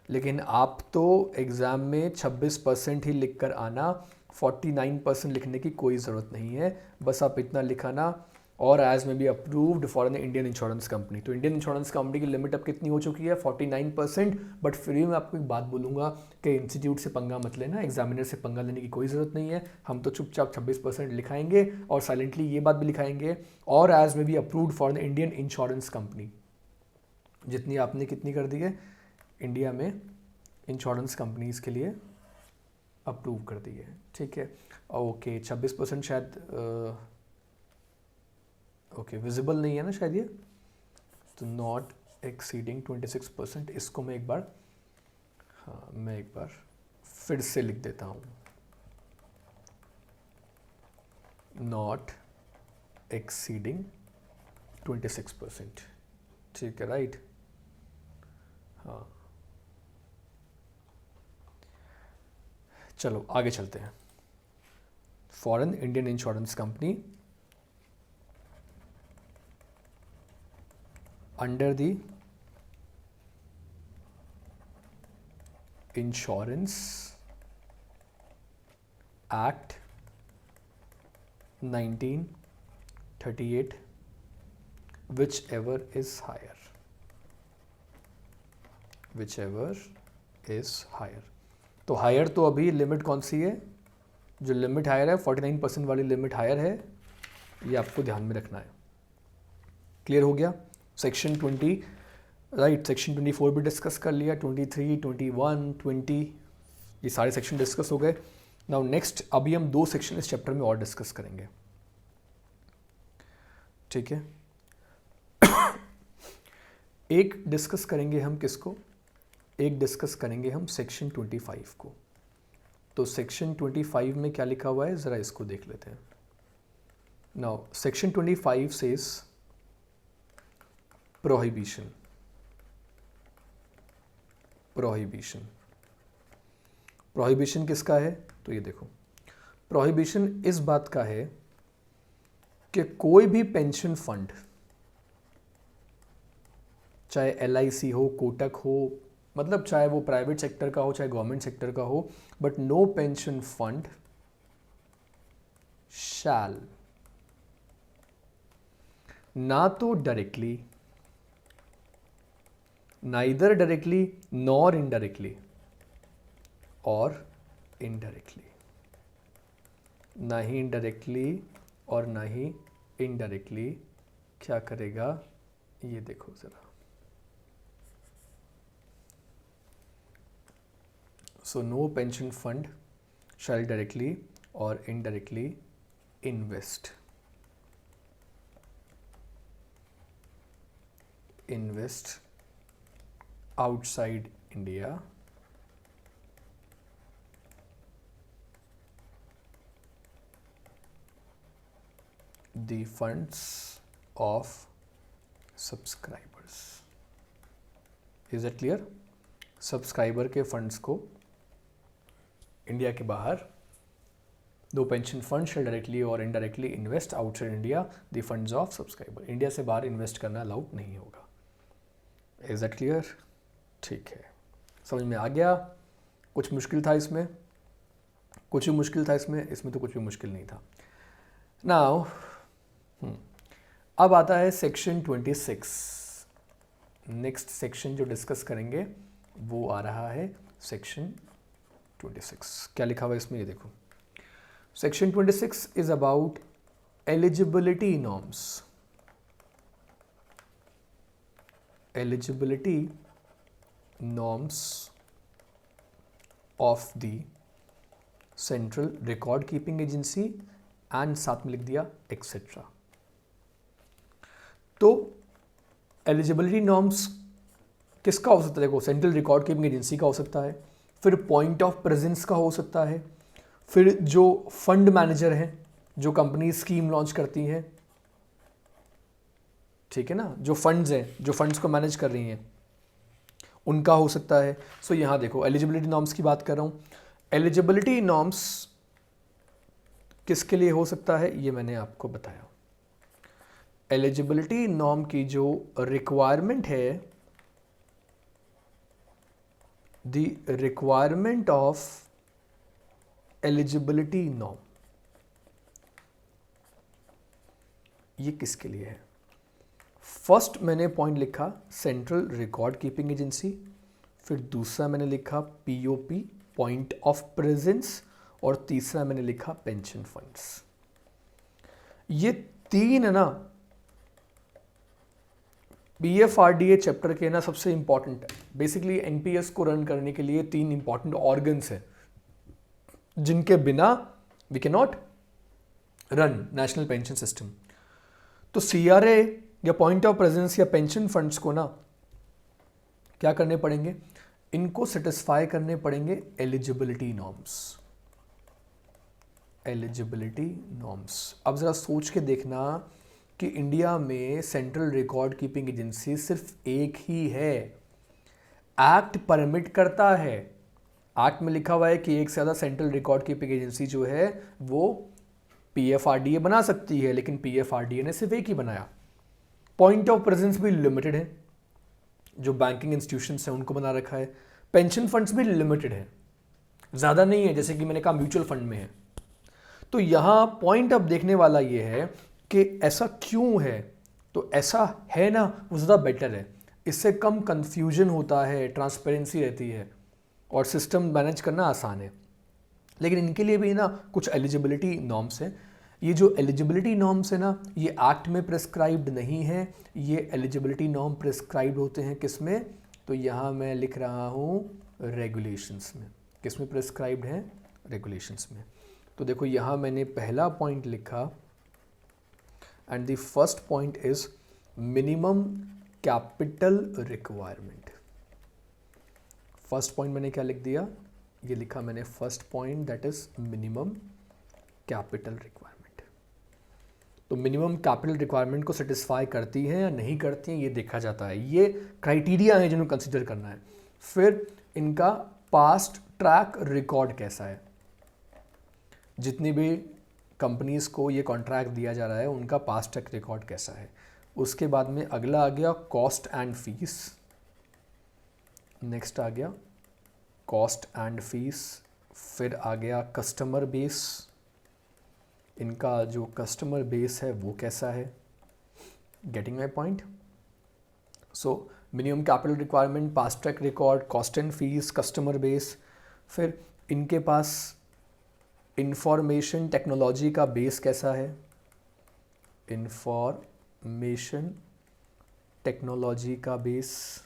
लेकिन आप तो एग्ज़ाम में 26% ही लिख कर आना, 49% लिखने की कोई ज़रूरत नहीं है। बस आप इतना लिखाना, और एज में be approved for an Indian insurance company. तो इंडियन इंश्योरेंस कंपनी की लिमिट अब कितनी हो चुकी है? 49%। बट फिर भी मैं आपको एक बात बोलूँगा कि इंस्टीट्यूट से पंगा मत लेना, एग्जामिनर से पंगा लेने की कोई ज़रूरत नहीं है। हम तो चुपचाप 26% लिखाएंगे और साइलेंटली ये बात भी लिखाएंगे, और एज में be approved for an Indian insurance company. जितनी आपने कितनी कर दी है इंडिया में इंश्योरेंस कंपनीज़ के लिए अप्रूव कर दी है। ठीक है, ओके 26% शायद ओके विजिबल नहीं है ना शायद ये, तो नॉट एक्सीडिंग 26%। इसको मैं एक बार, हाँ मैं एक बार फिर से लिख देता हूँ, नॉट एक्सीडिंग 26%। ठीक है, राइट। हाँ चलो आगे चलते हैं। Foreign Indian insurance company under the insurance act 1938 which ever is higher. तो हायर तो अभी लिमिट कौन सी है? जो लिमिट हायर है 49% वाली लिमिट हायर है, ये आपको ध्यान में रखना है। क्लियर हो गया? सेक्शन 20 राइट, सेक्शन 24 भी डिस्कस कर लिया, 23, 21, 20, ये सारे सेक्शन डिस्कस हो गए। नाउ नेक्स्ट अभी हम 2 सेक्शन इस चैप्टर में और डिस्कस करेंगे। ठीक है, एक डिस्कस करेंगे हम किसको? एक डिस्कस करेंगे हम सेक्शन 25 को। तो सेक्शन 25 में क्या लिखा हुआ है ज़रा इसको देख लेते हैं। Now section 25 says prohibition. Prohibition किसका है? तो ये देखो, प्रोहिबिशन इस बात का है कि कोई भी पेंशन फंड, चाहे LIC हो, कोटक हो, मतलब चाहे वो प्राइवेट सेक्टर का हो चाहे गवर्नमेंट सेक्टर का हो, बट नो पेंशन फंड शैल, ना तो directly, neither directly nor indirectly, और इनडायरेक्टली, ना ही इनडायरेक्टली और ना ही इनडायरेक्टली क्या करेगा? ये देखो ज़रा, सो नो पेंशन फंड शैल डायरेक्टली और indirectly invest outside India the funds of subscribers. Is it clear? Subscriber के फंड्स को इंडिया के बाहर दो पेंशन फंड शेल डायरेक्टली और indirectly invest outside India the funds of subscriber. India से बाहर invest करना अलाउड नहीं होगा। Is that clear? ठीक है, समझ में आ गया? कुछ मुश्किल था इसमें? कुछ भी मुश्किल था इसमें तो कुछ भी मुश्किल नहीं था। नाउ अब आता है सेक्शन 26। नेक्स्ट सेक्शन जो डिस्कस करेंगे वो आ रहा है सेक्शन 26। क्या लिखा हुआ है इसमें, ये देखो। Section 26 is about eligibility norms. Eligibility norms of the central record keeping agency and साथ में लिख दिया एक्सेट्रा। तो एलिजिबिलिटी नॉर्म्स किसका हो सकता है? देखो, सेंट्रल रिकॉर्ड कीपिंग एजेंसी का हो सकता है, फिर पॉइंट ऑफ प्रेजेंस का हो सकता है, फिर जो फंड मैनेजर हैं, जो कंपनी स्कीम लॉन्च करती हैं, ठीक है ना, जो फंड्स हैं, जो फंड्स को मैनेज कर रही हैं, उनका हो सकता है। सो यहाँ देखो एलिजिबिलिटी नॉर्म्स की बात कर रहा हूँ। एलिजिबिलिटी नॉर्म्स किसके लिए हो सकता है ये मैंने आपको बताया। एलिजिबिलिटी नॉर्म की जो रिक्वायरमेंट है, the requirement of eligibility norm, ये किसके लिए है? फर्स्ट मैंने पॉइंट लिखा सेंट्रल रिकॉर्ड कीपिंग एजेंसी, फिर दूसरा मैंने लिखा पीओपी पॉइंट ऑफ प्रेजेंस, और तीसरा मैंने लिखा पेंशन फंड्स। ये तीन है ना पीएफआरडीए चैप्टर के ना सबसे इंपॉर्टेंट है। बेसिकली एनपीएस को रन करने के लिए तीन इंपॉर्टेंट ऑर्गन्स हैं जिनके बिना we can not run national pension system. तो सीआरए या पॉइंट ऑफ प्रेजेंस या पेंशन फंड्स को ना क्या करने पड़ेंगे? इनको सेटिस्फाई करने पड़ेंगे एलिजिबिलिटी नॉर्म्स। Eligibility norms. अब ज़रा सोच के देखना कि इंडिया में सेंट्रल रिकॉर्ड कीपिंग एजेंसी सिर्फ एक ही है। एक्ट परमिट करता है, एक्ट में लिखा हुआ है कि एक से ज़्यादा सेंट्रल रिकॉर्ड कीपिंग एजेंसी जो है वो पीएफआरडीए बना सकती है, लेकिन पीएफआरडीए ने सिर्फ एक ही बनाया। पॉइंट ऑफ प्रेजेंस भी लिमिटेड है, जो बैंकिंग इंस्टीट्यूशंस हैं उनको बना रखा है। पेंशन फंड्स भी लिमिटेड है, ज़्यादा नहीं है, जैसे कि मैंने कहा म्यूचुअल फंड में है। तो यहाँ पॉइंट अब देखने वाला ये है कि ऐसा क्यों है। तो ऐसा है ना, वो ज़्यादा बेटर है, इससे कम कंफ्यूजन होता है, ट्रांसपेरेंसी रहती है और सिस्टम मैनेज करना आसान है। लेकिन इनके लिए भी ना कुछ एलिजिबिलिटी नॉर्म्स हैं। ये जो एलिजिबिलिटी नॉर्म्स है ना, ये एक्ट में प्रिस्क्राइब्ड नहीं है, ये एलिजिबिलिटी नॉर्म प्रिस्क्राइब्ड होते हैं किस में? तो यहाँ मैं लिख रहा हूँ रेगुलेशंस में। किस में प्रिस्क्राइब्ड हैं? रेगुलेशंस में। तो देखो यहाँ मैंने पहला पॉइंट लिखा, and the first point is minimum capital requirement. First point मैंने क्या लिख दिया? ये लिखा मैंने first point, that is minimum capital requirement. तो मिनिमम कैपिटल रिक्वायरमेंट को सेटिस्फाई करती हैं या नहीं करती हैं ये देखा जाता है। ये क्राइटेरिया है जिन्हें कंसिडर करना है। फिर इनका पास्ट ट्रैक रिकॉर्ड कैसा है, जितनी भी कंपनीज को ये कॉन्ट्रैक्ट दिया जा रहा है उनका पास्ट ट्रैक रिकॉर्ड कैसा है। उसके बाद में अगला आ गया कॉस्ट एंड फीस। नेक्स्ट आ गया कॉस्ट एंड फीस। फिर आ गया कस्टमर बेस, इनका जो कस्टमर बेस है वो कैसा है। Getting my point? So minimum capital requirement, past track record, cost and fees, customer base. फिर इनके पास इंफॉर्मेशन टेक्नोलॉजी का बेस कैसा है। इंफॉर्मेशन टेक्नोलॉजी का बेस।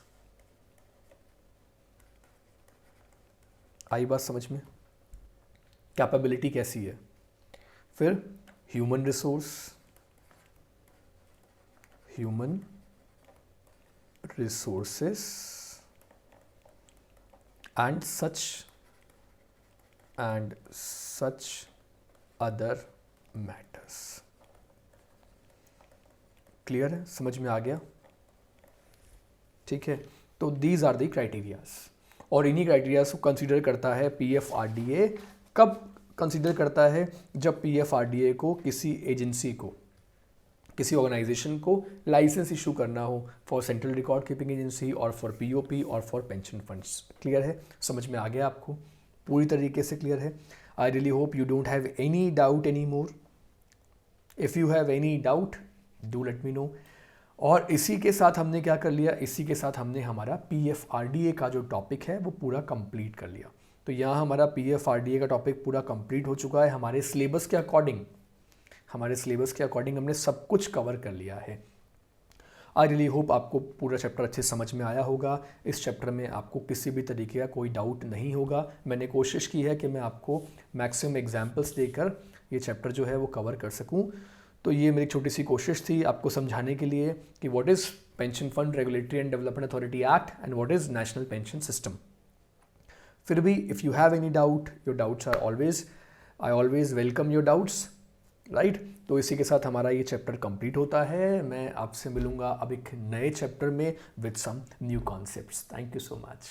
आई बात समझ में? कैपेबिलिटी कैसी है। फिर human resource, human resources and such other matters. Clear है, समझ में आ गया? ठीक है, तो दीज आर दी क्राइटेरियाज, और इन्हीं क्राइटेरियाज को कंसीडर करता है PFRDA। कब कंसीडर करता है? जब PFRDA को किसी एजेंसी को, किसी ऑर्गेनाइजेशन को लाइसेंस इशू करना हो for central record keeping agency और फॉर POP और फॉर पेंशन फंड्स। क्लियर है, समझ में आ गया आपको? पूरी तरीके से क्लियर है। I really hope you don't have any doubt any more. If you have any doubt do let me know. और इसी के साथ हमने क्या कर लिया, इसी के साथ हमने हमारा PFRDA का जो टॉपिक है वो पूरा कंप्लीट कर लिया। तो यहाँ हमारा PFRDA का टॉपिक पूरा कंप्लीट हो चुका है। हमारे सिलेबस के अकॉर्डिंग, हमारे सिलेबस के अकॉर्डिंग हमने सब कुछ कवर कर लिया है। आई रियली होप आपको पूरा चैप्टर अच्छे समझ में आया होगा। इस चैप्टर में आपको किसी भी तरीके का कोई डाउट नहीं होगा। मैंने कोशिश की है कि मैं आपको मैक्सिमम एग्जाम्पल्स देकर ये चैप्टर जो है वो कवर कर सकूं। तो ये मेरी छोटी सी कोशिश थी आपको समझाने के लिए कि what is pension fund regulatory and development authority act and what is national pension system. फिर भी if you have any doubt, your doubts are always, I always welcome your doubts, right. तो इसी के साथ हमारा ये चैप्टर कंप्लीट होता है। मैं आपसे मिलूंगा अब एक नए चैप्टर में with some new concepts. Thank you so much.